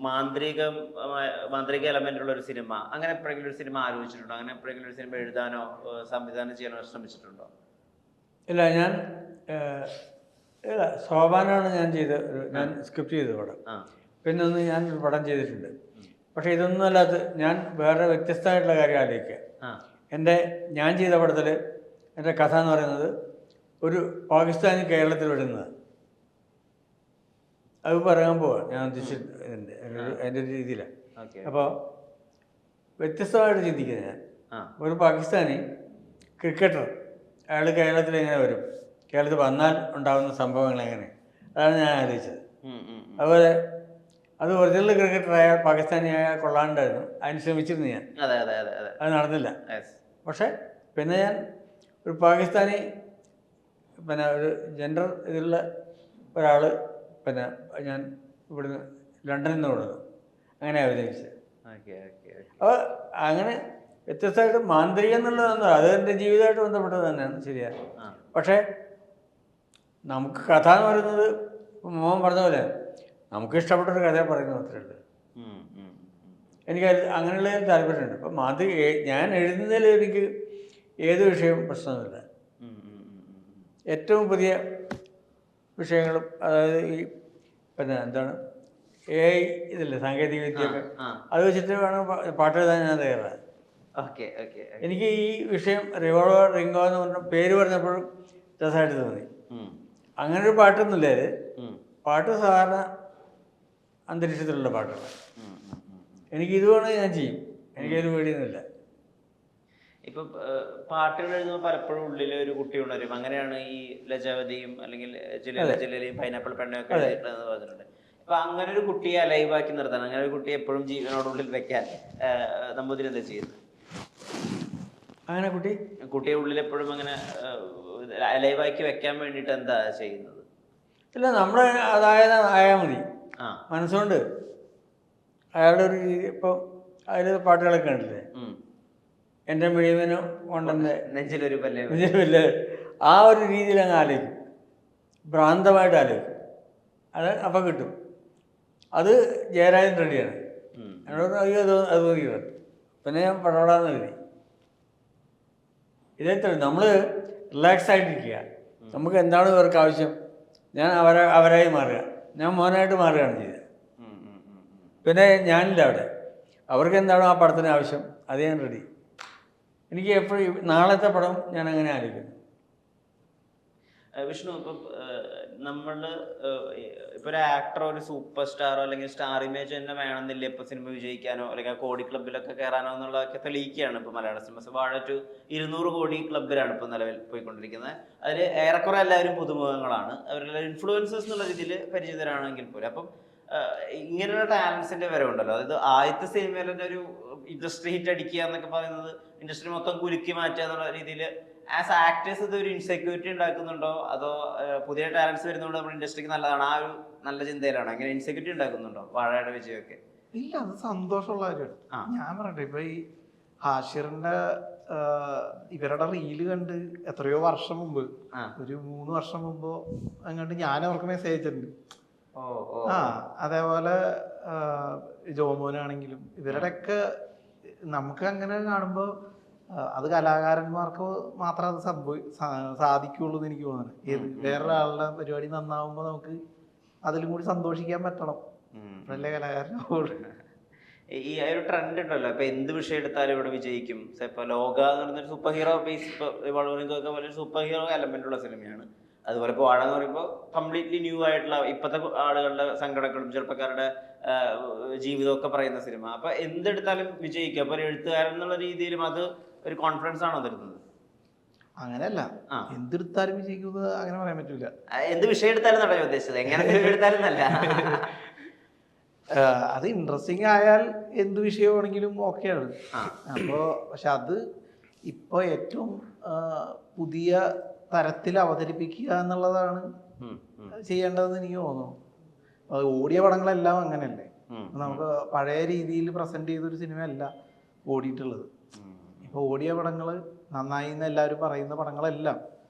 മാന്ത്രികം മാന്ത്രിക എലമെന്റ് ഉള്ള ഒരു സിനിമ അങ്ങനെ എപ്പോഴെങ്കിലും ഒരു സിനിമ ആലോചിച്ചിട്ടുണ്ടോ? അങ്ങനെ എപ്പോഴെങ്കിലും ഒരു സിനിമ എഴുതാനോ സംവിധാനം ചെയ്യാനോ ശ്രമിച്ചിട്ടുണ്ടോ? ഇല്ല, ഞാൻ ഇല്ല, സോപാനാണ് ഞാൻ ഞാൻ സ്ക്രിപ്റ്റ് ചെയ്ത പടം. പിന്നെ ഒന്ന് ഞാൻ ഒരു പടം ചെയ്തിട്ടുണ്ട്. പക്ഷേ ഇതൊന്നും അല്ലാത്ത ഞാൻ വേറെ വ്യത്യസ്തമായിട്ടുള്ള കാര്യം ആലോചിക്കുക. ഞാൻ ചെയ്ത പടത്തിൽ എൻ്റെ കഥ എന്ന് പറയുന്നത് ഒരു പാകിസ്ഥാനി കേരളത്തിൽ വരുന്നത്. അത് പറയാൻ പോവാ ഞാൻ ഉദ്ദേശിച്ചിട്ട് എൻ്റെ ഒരു രീതിയിലാണ്. അപ്പോൾ വ്യത്യസ്തമായിട്ട് ചിന്തിക്കുന്നത് ഞാൻ ഒരു പാകിസ്ഥാനി ക്രിക്കറ്റർ, അയാൾ കേരളത്തിൽ എങ്ങനെ വരും, കേരളത്തിൽ വന്നാൽ ഉണ്ടാകുന്ന സംഭവങ്ങൾ എങ്ങനെ, അതാണ് ഞാൻ ആലോചിച്ചത്. അതുപോലെ അത് ഒറിജിനൽ ക്രിക്കറ്ററായ പാകിസ്ഥാനിയായ കൊള്ളാണ്ടായിരുന്നു. അതിന് ശ്രമിച്ചിരുന്നു ഞാൻ, അത് നടന്നില്ല. പക്ഷേ പിന്നെ ഞാൻ ഒരു പാകിസ്ഥാനി പിന്നെ ഒരു ജെൻഡർ ഇതിലുള്ള ഒരാൾ പിന്നെ ഞാൻ ഇവിടുന്ന് ലണ്ടനിൽ നിന്ന് കൊടുത്തു, അങ്ങനെ അഭിനയിച്ചത്. അപ്പോൾ അങ്ങനെ വ്യത്യസ്തമായിട്ട് മാന്ത്രികം എന്നുള്ളതൊന്നും അത് എൻ്റെ ജീവിതമായിട്ട് ബന്ധപ്പെട്ടത് തന്നെയാണ്, ശരിയാണ്. പക്ഷേ നമുക്ക് കഥ എന്ന് പറയുന്നത് മോഹൻ പറഞ്ഞ പോലെ നമുക്ക് ഇഷ്ടപ്പെട്ടൊരു കഥ പറയുന്നത് മാത്രമേ ഉള്ളൂ. എനിക്ക് അങ്ങനെയുള്ള താല്പര്യമുണ്ട്. അപ്പം ഞാൻ എഴുതുന്നതിൽ എനിക്ക് ഏത് വിഷയവും പ്രശ്നമൊന്നുമില്ല. ഏറ്റവും പുതിയ വിഷയങ്ങളും, അതായത് ഈ പിന്നെ എന്താണ് AI ഇതില്ലേ സാങ്കേതിക വിദ്യയൊക്കെ, അത് വെച്ചിട്ട് വേണം പാട്ട് എഴുതാൻ ഞാൻ തയ്യാറാണ്. എനിക്ക് ഈ വിഷയം റിവോൾവർ റിംഗോ എന്ന് പറഞ്ഞ പേര് പറഞ്ഞപ്പോഴും രസമായിട്ട് തോന്നി. അങ്ങനെ ഒരു പാട്ടൊന്നുമില്ല ഇത്. പാട്ട് സാധാരണ അന്തരീക്ഷത്തിലുള്ള പാട്ടുകളാണ്. എനിക്ക് ഇത് വേണമെങ്കിൽ ഞാൻ ചെയ്യും, എനിക്കതിന് പേടിയൊന്നുമില്ല. ഇപ്പം പാട്ടുകൾ എഴുതുമ്പോൾ പലപ്പോഴും ഉള്ളിൽ ഒരു കുട്ടി ഉണരും. അങ്ങനെയാണ് ഈ ലജാവതിയും അല്ലെങ്കിൽ ജില്ലയിലെയും പൈനാപ്പിൾ പെണ്ണയൊക്കെ എഴുതിയിട്ടുണ്ടെന്ന് പറഞ്ഞിട്ടുണ്ട്. അപ്പൊ അങ്ങനെ ഒരു കുട്ടിയെ അലൈവാക്കി നിർത്താൻ, അങ്ങനെ ഒരു കുട്ടിയെ എപ്പോഴും ജീവനോടുള്ളിൽ വെക്കാൻ നമ്പൂതിരി എന്താ ചെയ്യുന്നത്? അങ്ങനെ കുട്ടിയെ ഉള്ളിൽ എപ്പോഴും അങ്ങനെ അലൈവാക്കി വെക്കാൻ വേണ്ടിയിട്ട് എന്താ ചെയ്യുന്നത്? ഇല്ല, നമ്മൾ ആയാൽ മതി. മനസ്സുകൊണ്ട് അയാളുടെ ഒരു രീതി. ഇപ്പം അതിൽ പാട്ടുകളൊക്കെ ഉണ്ടല്ലേ, എൻ്റെ മിഴിവനും കൊണ്ടെൻ്റെ നെഞ്ചിലൊരു പല്ല്, ആ ഒരു രീതിയിൽ അങ്ങ് ആലോചിക്കും, ഭ്രാന്തമായിട്ട് ആലോചിക്കും. അത് അപ്പം കിട്ടും. അത് ജയരാജൻ റെഡിയാണ്. എന്നോട് അയ്യോ അത് നോക്കിയത് പിന്നെ ഞാൻ പടപടാന്ന് എഴുതി. ഇതേ നമ്മൾ റിലാക്സ് ആയിട്ടിരിക്കുക. നമുക്ക് എന്താണ് ഇവർക്ക് ആവശ്യം, ഞാൻ അവരായി മാറുക, ഞാൻ മോനായിട്ട് മാറുകയാണ് ചെയ്തത്. പിന്നെ ഞാനില്ല അവിടെ, അവർക്ക് എന്താണോ ആ പടത്തിന് ആവശ്യം അത് ഞാൻ റെഡി. എനിക്ക് എപ്പോഴും നാളത്തെ പടം ഞാൻ അങ്ങനെ ആലോചിക്കുന്നു. വിഷ്ണു, ഇപ്പം നമ്മൾ ഇപ്പൊ ഒരു ആക്ടറോ ഒരു സൂപ്പർ സ്റ്റാറോ അല്ലെങ്കിൽ സ്റ്റാർ ഇമേജ് തന്നെ വേണമെന്നില്ല ഇപ്പൊ സിനിമ വിജയിക്കാനോ അല്ലെങ്കിൽ കോടി ക്ലബിലൊക്കെ കയറാനോ എന്നുള്ളതൊക്കെ തെളിയിക്കുകയാണ് ഇപ്പൊ മലയാള സിനിമ. വാഴ 200 കോടി ക്ലബിലാണ് ഇപ്പൊ നിലവിൽ പോയിക്കൊണ്ടിരിക്കുന്നത്. അതിൽ ഏറെക്കുറെ എല്ലാവരും പുതുമുഖങ്ങളാണ്, അവരെല്ലാം ഇൻഫ്ലുവൻസേഴ്സ് എന്നുള്ള രീതിയിൽ പരിചിതരാണെങ്കിൽ പോലും. അപ്പം ഇങ്ങനെയുള്ള ടാലൻസിന്റെ വരവുണ്ടല്ലോ, അതായത് ആദ്യത്തെ സിനിമയിൽ തന്നെ ഒരു ഇൻഡസ്ട്രി ഹിറ്റ് അടിക്കുക എന്നൊക്കെ പറയുന്നത് ഇൻഡസ്ട്രി മൊത്തം കുലുക്കി മാറ്റുക എന്നുള്ള രീതിയിൽ ആസ് ആക്ടേഴ്സ് ഇത് ഒരു ഇൻസെക്യൂരിറ്റി ഉണ്ടാക്കുന്നുണ്ടോ, അതോ പുതിയ ടാലൻസ് വരുന്നതുകൊണ്ട് നമ്മുടെ ഇൻഡസ്ട്രിക്ക് നല്ലതാണ്, ആ ഒരു നല്ല ചിന്തയിലാണോ? അങ്ങനെ ഇൻസെക്യൂരിറ്റി ഉണ്ടാക്കുന്നുണ്ടോ വാഴയുടെ വിജയമൊക്കെ? ഇല്ല, അത് സന്തോഷമുള്ള കാര്യമാണ്. ഞാൻ പറയട്ടെ, ഇപ്പൊ ഈ ഹാഷിറിന്റെ ഇവരുടെ റീല് കണ്ട് എത്രയോ വർഷം മുമ്പ്, ഒരു 3 വർഷം മുമ്പോ അങ്ങോട്ട് ഞാൻ അവർക്ക് മെസ്സേജ് അയച്ചിട്ടുണ്ട്. അതേപോലെ ജോമോനാണെങ്കിലും ഇവരുടെയൊക്കെ നമുക്ക് അങ്ങനെ കാണുമ്പോൾ അത് കലാകാരന്മാർക്ക് മാത്രമേ അത് സാധിക്കുള്ളൂ എന്ന് എനിക്ക് തോന്നുന്നത്. വേറൊരാളുടെ പരിപാടി നന്നാവുമ്പോൾ നമുക്ക് അതിലും കൂടി സന്തോഷിക്കാൻ പറ്റണം, അല്ലേ കലാകാരനോട്. ഈ ഒരു ട്രെൻഡ് ഉണ്ടല്ലോ, ഇപ്പൊ എന്ത് വിഷയം എടുത്താലും ഇവിടെ വിജയിക്കും. ഇപ്പൊ ലോക എന്ന് പറയുന്നൊരു സൂപ്പർ ഹീറോ ബേസ്, പോലെ സൂപ്പർ ഹീറോ എലമെന്റ് ഉള്ള സിനിമയാണ്. അതുപോലെ ഇപ്പോൾ വാഴ എന്ന് പറയുമ്പോൾ കംപ്ലീറ്റ്ലി ന്യൂ ആയിട്ടുള്ള ഇപ്പോഴത്തെ ആളുകളുടെ സങ്കടങ്ങളും ചെറുപ്പക്കാരുടെ ജീവിതമൊക്കെ പറയുന്ന സിനിമ. അപ്പൊ എന്തെടുത്താലും വിജയിക്കും. അപ്പൊ ഒരു എഴുത്തുകാരൻ എന്നുള്ള രീതിയിലും അത് ഒരു കോൺഫിഡൻസ് ആണോ തരുന്നത്? അങ്ങനെയല്ല, എന്തെടുത്താലും വിജയിക്കുന്നത് അങ്ങനെ പറയാൻ പറ്റൂല. എന്ത് വിഷയം എടുത്താലും നടക്കാൻ ഉദ്ദേശിച്ചത്, എങ്ങനെ എടുത്താലും അല്ല. അത് ഇൻട്രസ്റ്റിംഗ് ആയാൽ എന്ത് വിഷയമാണെങ്കിലും ഓക്കെയാണ്. അപ്പോൾ പക്ഷെ അത് ഇപ്പൊ ഏറ്റവും പുതിയ തരത്തിൽ അവതരിപ്പിക്കുക എന്നുള്ളതാണ് ചെയ്യേണ്ടതെന്ന് എനിക്ക് തോന്നുന്നു. ഓടിയ പടങ്ങളെല്ലാം അങ്ങനെയല്ലേ, നമുക്ക് പഴയ രീതിയിൽ പ്രസന്റ് ചെയ്തൊരു സിനിമയല്ല ഓടിയിട്ടുള്ളത്. ഇപ്പൊ ഓടിയ പടങ്ങൾ നന്നായി എന്ന് എല്ലാവരും പറയുന്ന പടങ്ങളെല്ലാം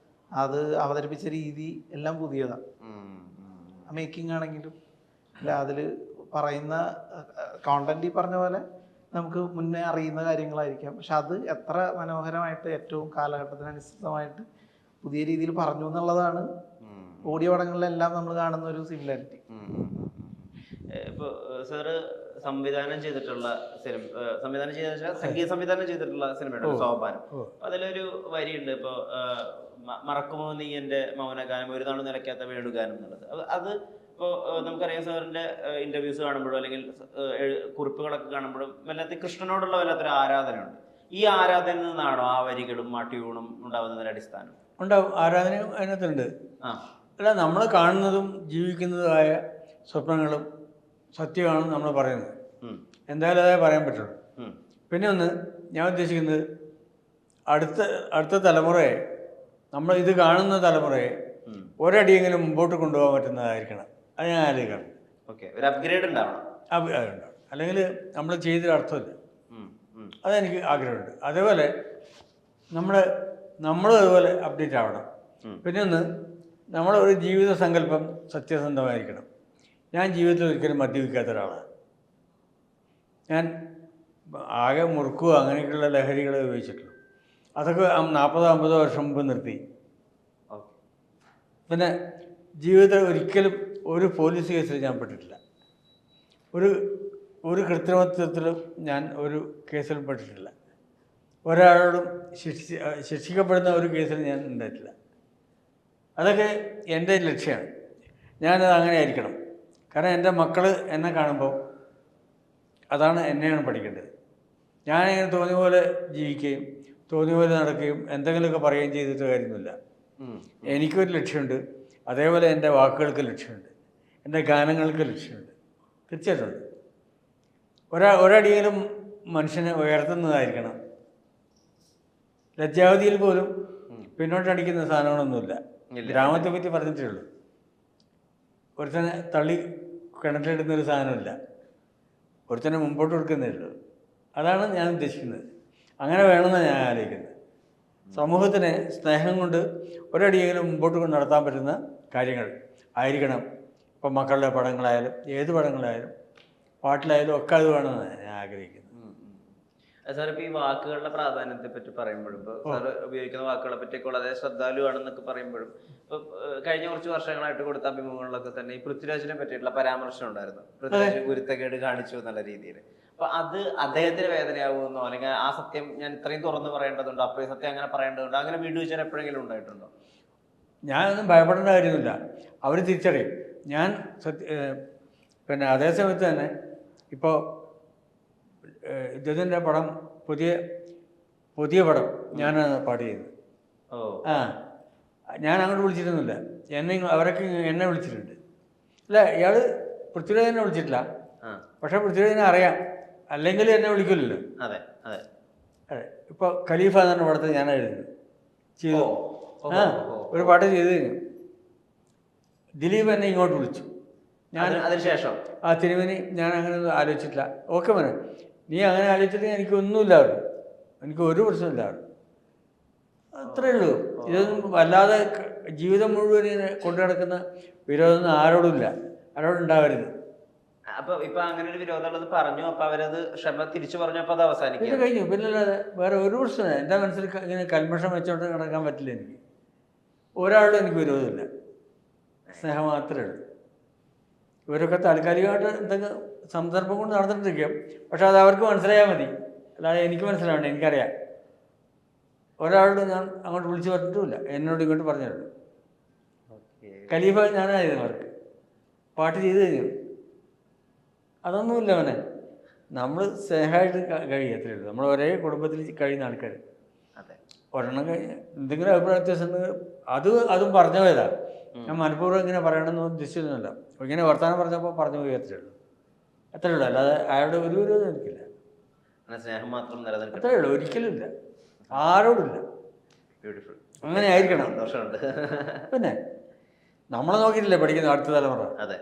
അത് അവതരിപ്പിച്ച രീതി എല്ലാം പുതിയതാണ്. മേക്കിംഗ് ആണെങ്കിലും അല്ല, അതിൽ പറയുന്ന കോണ്ടന്റ് ഈ പറഞ്ഞ പോലെ നമുക്ക് മുന്നേ അറിയുന്ന കാര്യങ്ങളായിരിക്കാം, പക്ഷെ അത് എത്ര മനോഹരമായിട്ട് ഏറ്റവും കാലഘട്ടത്തിനനുസൃതമായിട്ട് പുതിയ രീതിയിൽ പറഞ്ഞു എന്നുള്ളതാണ് ഓഡിയോ പടങ്ങളിലെല്ലാം നമ്മൾ കാണുന്ന ഒരു സിമിലാരിറ്റി. ഇപ്പൊ സാറ് സംവിധാനം ചെയ്തിട്ടുള്ള സിനിമ, സംവിധാനം ചെയ്ത സംഗീത സംവിധാനം ചെയ്തിട്ടുള്ള സിനിമയാണ് സോപാനം. അതിലൊരു വരിയുണ്ട്, ഇപ്പൊ മറക്കുമോ നീ എൻ്റെ മൗനഗാനം, ഒരു നാളും നിലയ്ക്കാത്ത വേണുഗാനം എന്നുള്ളത്. അത് ഇപ്പോൾ നമുക്കറിയാം സാറിൻ്റെ ഇന്റർവ്യൂസ് കാണുമ്പോഴും അല്ലെങ്കിൽ കുറിപ്പുകളൊക്കെ കാണുമ്പോഴും വല്ലാത്ത കൃഷ്ണനോടുള്ള വല്ലാത്തൊരു ആരാധനയുണ്ട്. ഈ ആരാധനയിൽ നിന്നാണോ ആ വരികളും ആ ട്യൂണും ഉണ്ടാവുന്നതിന്റെ അടിസ്ഥാനം? ഉണ്ടാവും, ആരാധന അതിനകത്തുണ്ട്. അല്ല, നമ്മൾ കാണുന്നതും ജീവിക്കുന്നതുമായ സ്വപ്നങ്ങളും സത്യമാണെന്ന് നമ്മൾ പറയുന്നത്. എന്തായാലും അതേ പറയാൻ പറ്റുള്ളൂ. പിന്നെ ഒന്ന് ഞാൻ ഉദ്ദേശിക്കുന്നത്, അടുത്ത തലമുറയെ, നമ്മൾ ഇത് കാണുന്ന തലമുറയെ ഒരടിയെങ്കിലും മുമ്പോട്ട് കൊണ്ടുപോകാൻ പറ്റുന്നതായിരിക്കണം. അത് ഞാൻ ആലോചിക്കണം. ഒരു അപ്ഗ്രേഡ് ഉണ്ടാവണം. ഉണ്ടാവണം, അല്ലെങ്കിൽ നമ്മൾ ചെയ്തൊരു അർത്ഥമില്ല. അതെനിക്ക് ആഗ്രഹമുണ്ട്. അതേപോലെ നമ്മളും അതുപോലെ അപ്ഡേറ്റ് ആവണം. പിന്നെ ഒന്ന്, നമ്മുടെ ഒരു ജീവിത സങ്കല്പം സത്യസന്ധമായിരിക്കണം. ഞാൻ ജീവിതത്തിൽ ഒരിക്കലും മദ്യപിക്കാത്ത ഒരാളാണ്. ഞാൻ ആകെ മുറുക്കുക അങ്ങനെയൊക്കെയുള്ള ലഹരികൾ ഉപയോഗിച്ചിട്ടുള്ളൂ. അതൊക്കെ 40-50 വർഷം മുമ്പ് നിർത്തി. പിന്നെ ജീവിതത്തിൽ ഒരിക്കലും ഒരു പോലീസ് കേസിൽ ഞാൻ പെട്ടിട്ടില്ല. ഒരു കൃത്രിമത്വത്തിലും ഞാൻ ഒരു കേസിലും പെട്ടിട്ടില്ല. ഒരാളോടും ശിക്ഷിക്കപ്പെടുന്ന ഒരു കേസിൽ ഞാൻ ഉണ്ടായിട്ടില്ല. അതൊക്കെ എൻ്റെ ലക്ഷ്യമാണ്. ഞാനത് അങ്ങനെ ആയിരിക്കണം. കാരണം എൻ്റെ മക്കൾ എന്നെ കാണുമ്പോൾ അതാണ് എന്നെയാണ് പഠിക്കേണ്ടത്. ഞാനിങ്ങനെ തോന്നിയ പോലെ ജീവിക്കുകയും തോന്നിയ പോലെ നടക്കുകയും എന്തെങ്കിലുമൊക്കെ പറയുകയും ചെയ്തിട്ട് കാര്യമൊന്നുമില്ല. എനിക്കൊരു ലക്ഷ്യമുണ്ട്. അതേപോലെ എൻ്റെ വാക്കുകൾക്ക് ലക്ഷ്യമുണ്ട്, എൻ്റെ ഗാനങ്ങൾക്ക് ലക്ഷ്യമുണ്ട്. തീർച്ചയായിട്ടും ഒരടിയിലും മനുഷ്യനെ ഉയർത്തുന്നതായിരിക്കണം. ലജ്ജാവതിയിൽ പോലും പിന്നോട്ടടിക്കുന്ന സാധനങ്ങളൊന്നുമില്ല. ഗ്രാമത്തെ പറ്റി പറഞ്ഞിട്ടേ ഉള്ളൂ. ഒരുത്തനെ തള്ളി കിണറ്റിലിടുന്നൊരു സാധനമില്ല, ഒരുത്തനെ മുമ്പോട്ട് കൊടുക്കുന്നേ ഉള്ളൂ. അതാണ് ഞാൻ ഉദ്ദേശിക്കുന്നത്. അങ്ങനെ വേണമെന്നാണ് ഞാൻ ആലോചിക്കുന്നത്. സമൂഹത്തിനെ സ്നേഹം കൊണ്ട് ഒരടിയെങ്കിലും മുമ്പോട്ട് കൊണ്ട് നടത്താൻ പറ്റുന്ന കാര്യങ്ങൾ ആയിരിക്കണം. ഇപ്പം മക്കളുടെ പടങ്ങളായാലും ഏത് പടങ്ങളായാലും പാട്ടിലായാലും ഒക്കെ അത് വേണമെന്നാണ് ഞാൻ ആഗ്രഹിക്കുന്നത്. സാർ, ഇപ്പോൾ ഈ വാക്കുകളുടെ പ്രാധാന്യത്തെ പറ്റി പറയുമ്പോഴും, ഇപ്പോൾ സാർ ഉപയോഗിക്കുന്ന വാക്കുകളെ പറ്റിയൊക്കെ വളരെ ശ്രദ്ധാലുവാണെന്നൊക്കെ പറയുമ്പോഴും, ഇപ്പോൾ കഴിഞ്ഞ കുറച്ച് വർഷങ്ങളായിട്ട് കൊടുത്ത അഭിമുഖങ്ങളിലൊക്കെ തന്നെ ഈ പൃഥ്വിരാജിനെ പറ്റിയിട്ടുള്ള പരാമർശം ഉണ്ടായിരുന്നു. പൃഥ്വിരാജിന് ഗുരുത്തക്കേട് കാണിച്ചു എന്നുള്ള രീതിയിൽ. അപ്പൊ അത് അദ്ദേഹത്തിന് വേദനയാവുമെന്നോ, അല്ലെങ്കിൽ ആ സത്യം ഞാൻ ഇത്രയും തുറന്ന് പറയേണ്ടതുണ്ടോ, അപ്പോൾ ഈ സത്യം അങ്ങനെ പറയേണ്ടതുണ്ടോ, അങ്ങനെ വീണ്ടുവച്ചാൽ എപ്പോഴെങ്കിലും ഉണ്ടായിട്ടുണ്ടോ? ഞാനൊന്നും ഭയപ്പെടേണ്ട കാര്യമൊന്നുമില്ല. അവർ തിരിച്ചറിയും. ഞാൻ പിന്നെ അതേ സമയത്ത് തന്നെ ഇപ്പോൾ ഇദ്ദേഹത്തിൻ്റെ പടം പുതിയ പടം ഞാനാണ് പാട്ട് ചെയ്തത്. ഞാൻ അങ്ങോട്ട് വിളിച്ചിട്ടൊന്നുമില്ല. അവരൊക്കെ എന്നെ വിളിച്ചിട്ടുണ്ട്. അല്ല, ഇയാൾ പൃഥ്വിരാജിനെ വിളിച്ചിട്ടില്ല. പക്ഷെ പൃഥ്വിരാജിനെ അറിയാം, അല്ലെങ്കിൽ എന്നെ വിളിക്കില്ലല്ലോ. അതെ അതെ അതെ. ഇപ്പോൾ ഖലീഫ എന്ന പടത്തിൽ ഞാൻ എഴുതുന്നത് ചെയ്തു. ഒരു പാട്ട് ചെയ്ത് കഴിഞ്ഞു. ദിലീപ് എന്നെ ഇങ്ങോട്ട് വിളിച്ചു. ഞാൻ അതിനുശേഷം തിരുമേനി ഞാൻ അങ്ങനെ ഒന്നും ആലോചിച്ചിട്ടില്ല. ഓക്കെ മോനെ, നീ അങ്ങനെ ആലോചിച്ചിട്ട് എനിക്കൊന്നുമില്ലായിരുന്നു, എനിക്ക് ഒരു പ്രശ്നമില്ലായിരുന്നു. അത്രയേ ഉള്ളൂ. ഇതൊന്നും വല്ലാതെ ജീവിതം മുഴുവൻ കൊണ്ടു നടക്കുന്ന വിരോധം ആരോടുമില്ല, ആരോടുണ്ടാവരുത്. അപ്പൊ ഇപ്പൊ അങ്ങനെ ഒരു വിരോധമുള്ളത് പറഞ്ഞു, അപ്പൊ അവരത് ക്ഷമ തിരിച്ചു പറഞ്ഞു, അപ്പൊ അത് അവസാനിക്കും. ഇത് കഴിഞ്ഞു. പിന്നല്ലാതെ വേറെ ഒരു പ്രശ്നമില്ല. എൻ്റെ മനസ്സിൽ ഇങ്ങനെ കൽമഷം വെച്ചോണ്ട് നടക്കാൻ പറ്റില്ല. എനിക്ക് ഒരാളും എനിക്ക് വിരോധമില്ല, സ്നേഹം മാത്രമേ ഉള്ളൂ. ഇവരൊക്കെ താൽക്കാലികമായിട്ട് എന്തെങ്കിലും സന്ദർഭം കൊണ്ട് നടന്നിട്ടിരിക്കും. പക്ഷെ അത് അവർക്ക് മനസ്സിലായാൽ മതി, അല്ലാതെ എനിക്ക് മനസ്സിലാവണ്ട. എനിക്കറിയാം, ഒരാളോട് ഞാൻ അങ്ങോട്ട് വിളിച്ച് പറഞ്ഞിട്ടുമില്ല, എന്നോട് ഇങ്ങോട്ട് പറഞ്ഞിട്ടുണ്ട്. ഖലീഫ ഞാനായിരുന്നു അവർക്ക് പാട്ട് ചെയ്ത് കഴിഞ്ഞു. അതൊന്നുമില്ല അവനെ. നമ്മൾ സ്നേഹമായിട്ട് കഴിയത്രേ ഉള്ളൂ. നമ്മൾ ഒരേ കുടുംബത്തിൽ കഴിയുന്ന ആൾക്കാർ. ഒരെണ്ണം കഴിഞ്ഞ് എന്തെങ്കിലും അഭിപ്രായ വ്യത്യാസം അതും പറഞ്ഞു പോയതാ. ഞാൻ മനഃപൂർവ്വം ഇങ്ങനെ പറയണമെന്ന് ഉദ്ദേശിച്ചൊന്നുമില്ല. ഇങ്ങനെ വർത്തമാനം പറഞ്ഞപ്പോൾ പറഞ്ഞു പോയി അത്രേ ഉള്ളൂ. അത്രേ ഉള്ളൂ. അല്ലാതെ അയാളുടെ ഒരു വിരോധം എനിക്കില്ല. സ്നേഹം മാത്രം നിലനിൽക്കും. അത്രേ ഉള്ളൂ. ഒരിക്കലും ഇല്ല, ആരോടില്ല. ബ്യൂട്ടിഫുൾ. അങ്ങനെ ആയിരിക്കണം. സന്തോഷമുണ്ട്. പിന്നെ നമ്മളെ നോക്കിയിട്ടില്ലേ പഠിക്കുന്ന അടുത്ത തലമുറ. അതെ.